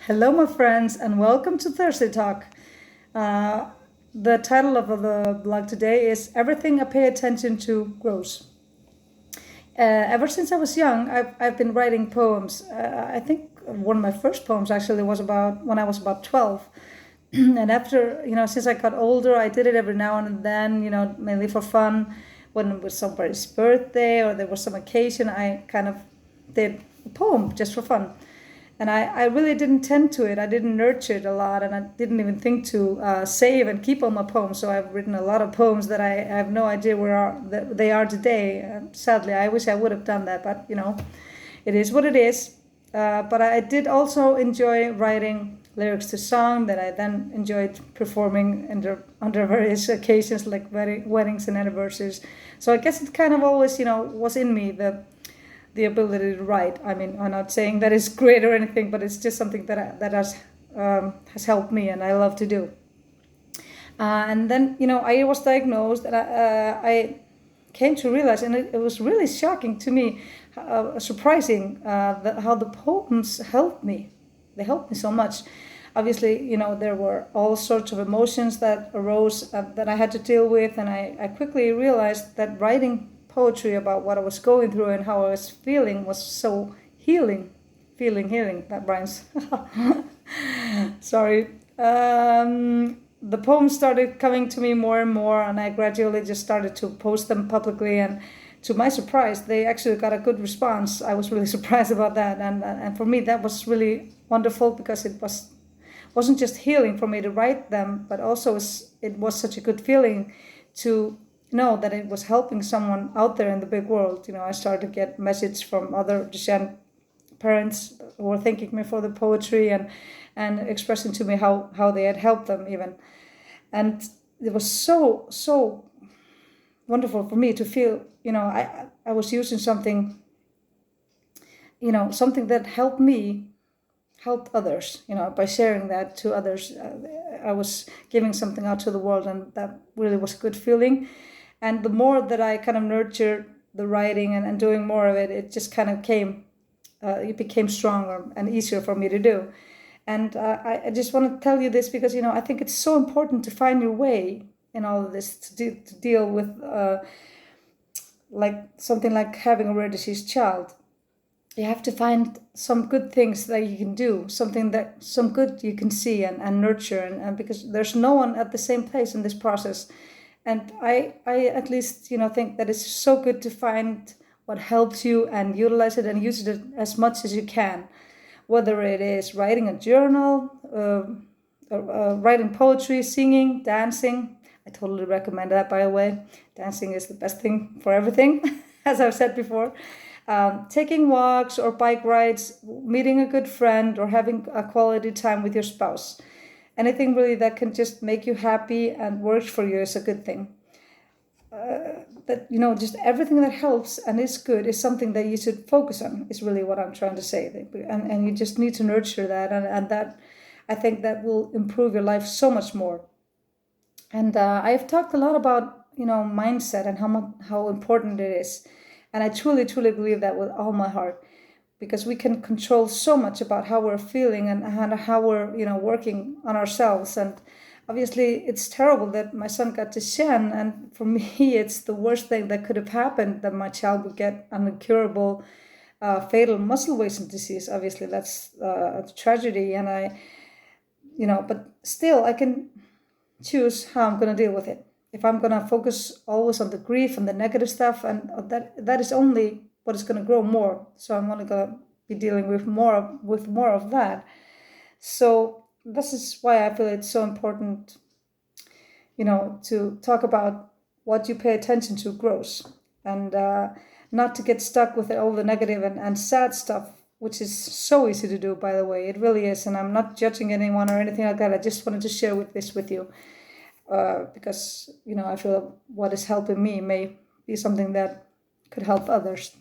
Hello, my friends, and welcome to Thursday Talk. Uh, the title of the blog today is Everything I Pay Attention to Grows. Ever since I was young, I've been writing poems. I think one of my first poems actually was about when I was about 12. And after, since I got older, I did it every now and then, mainly for fun. When it was somebody's birthday or there was some occasion, I kind of did a poem just for fun. And I really didn't tend to it. I didn't nurture it a lot, and I didn't even think to save and keep all my poems. So I've written a lot of poems that I have no idea that they are today. Sadly, I wish I would have done that, but it is what it is. But I did also enjoy writing lyrics to song that I then enjoyed performing under various occasions like weddings and anniversaries. So I guess it kind of always was in me, the ability to write. I mean, I'm not saying that it's great or anything, but it's just something that has helped me and I love to do. And then I was diagnosed, and I came to realize, and it was really shocking to me, surprising, how the poems helped me. They helped me so much. Obviously, there were all sorts of emotions that arose that I had to deal with, and I quickly realized that writing poetry about what I was going through and how I was feeling was so healing. Healing, that rhymes. Sorry. The poems started coming to me more and more, and I gradually just started to post them publicly. And to my surprise, they actually got a good response. I was really surprised about that, and for me that was really wonderful because it wasn't just healing for me to write them, but also it was such a good feeling to know that it was helping someone out there in the big world. I started to get messages from other Duchenne parents who were thanking me for the poetry and expressing to me how they had helped them even. And it was so wonderful for me to feel, I was using something, something that helped me help others, by sharing that to others. I was giving something out to the world, and that really was a good feeling. And the more that I kind of nurtured the writing and doing more of it, it just kind of it became stronger and easier for me to do. And I just want to tell you this because, I think it's so important to find your way in all of this, to deal with like something like having a rare disease child. You have to find some good things that you can do, some good you can see and nurture, and because there's no one at the same place in this process. And I at least think that it's so good to find what helps you and utilize it and use it as much as you can, whether it is writing a journal, writing poetry, singing, dancing. I totally recommend that, by the way. Dancing is the best thing for everything, as I've said before. Taking walks or bike rides, meeting a good friend, or having a quality time with your spouse. Anything really that can just make you happy and works for you is a good thing. That just everything that helps and is good is something that you should focus on, is really what I'm trying to say. And you just need to nurture that, and that, I think, that will improve your life so much more. And I've talked a lot about mindset and how important it is, and I truly believe that with all my heart, because we can control so much about how we're feeling and how we're working on ourselves. And obviously it's terrible that my son got Duchenne, and for me it's the worst thing that could have happened, that my child would get an incurable fatal muscle wasting disease. Obviously that's a tragedy, and but still I can choose how I'm going to deal with it. If I'm going to focus always on the grief and the negative stuff, and that is only what is going to grow more. So I'm only going to be dealing with more of that. So this is why I feel it's so important, to talk about what you pay attention to grows, and not to get stuck with all the negative and sad stuff, which is so easy to do, by the way. It really is, and I'm not judging anyone or anything like that. I just wanted to share this with you, because I feel what is helping me may be something that could help others.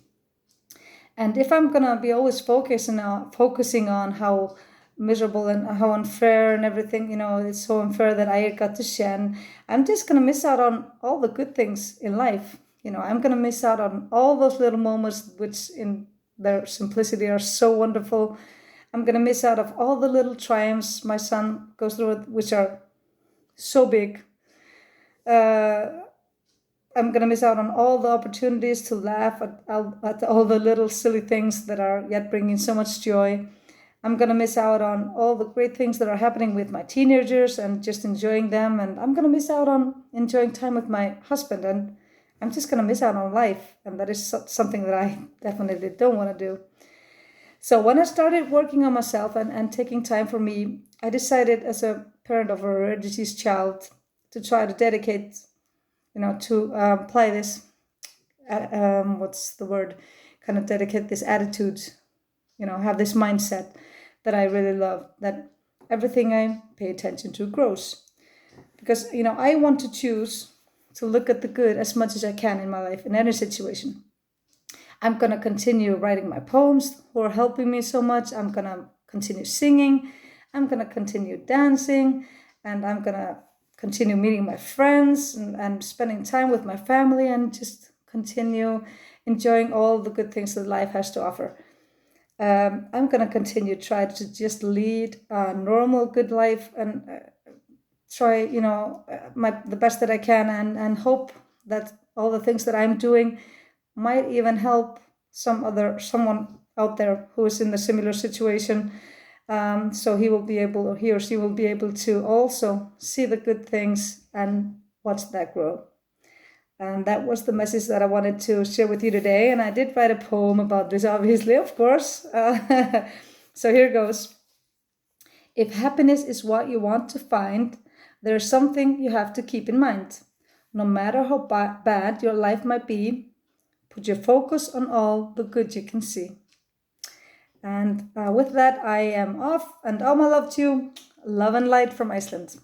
And if I'm gonna be always focusing on how miserable and how unfair and everything, it's so unfair that I got to Shen, I'm just gonna miss out on all the good things in life. I'm gonna miss out on all those little moments which in their simplicity are so wonderful. I'm going to miss out of all the little triumphs my son goes through, which are so big. I'm going to miss out on all the opportunities to laugh at all the little silly things that are yet bringing so much joy. I'm going to miss out on all the great things that are happening with my teenagers and just enjoying them. And I'm going to miss out on enjoying time with my husband. And I'm just going to miss out on life. And that is something that I definitely don't want to do. So when I started working on myself and taking time for me, I decided as a parent of a rare disease child to try to dedicate, to apply this, kind of dedicate this attitude, have this mindset that I really love, that everything I pay attention to grows. Because, I want to choose to look at the good as much as I can in my life, in any situation. I'm going to continue writing my poems who are helping me so much. I'm going to continue singing. I'm going to continue dancing. And I'm going to continue meeting my friends and spending time with my family and just continue enjoying all the good things that life has to offer. I'm going to continue try to just lead a normal, good life and try, the best that I can and hope that all the things that I'm doing might even help someone out there who is in a similar situation. So he or she will be able to also see the good things and watch that grow. And that was the message that I wanted to share with you today. And I did write a poem about this, obviously, of course. So here goes. If happiness is what you want to find, there's something you have to keep in mind. No matter how bad your life might be, put your focus on all the good you can see. And with that, I am off. And all my love to you. Love and light from Iceland.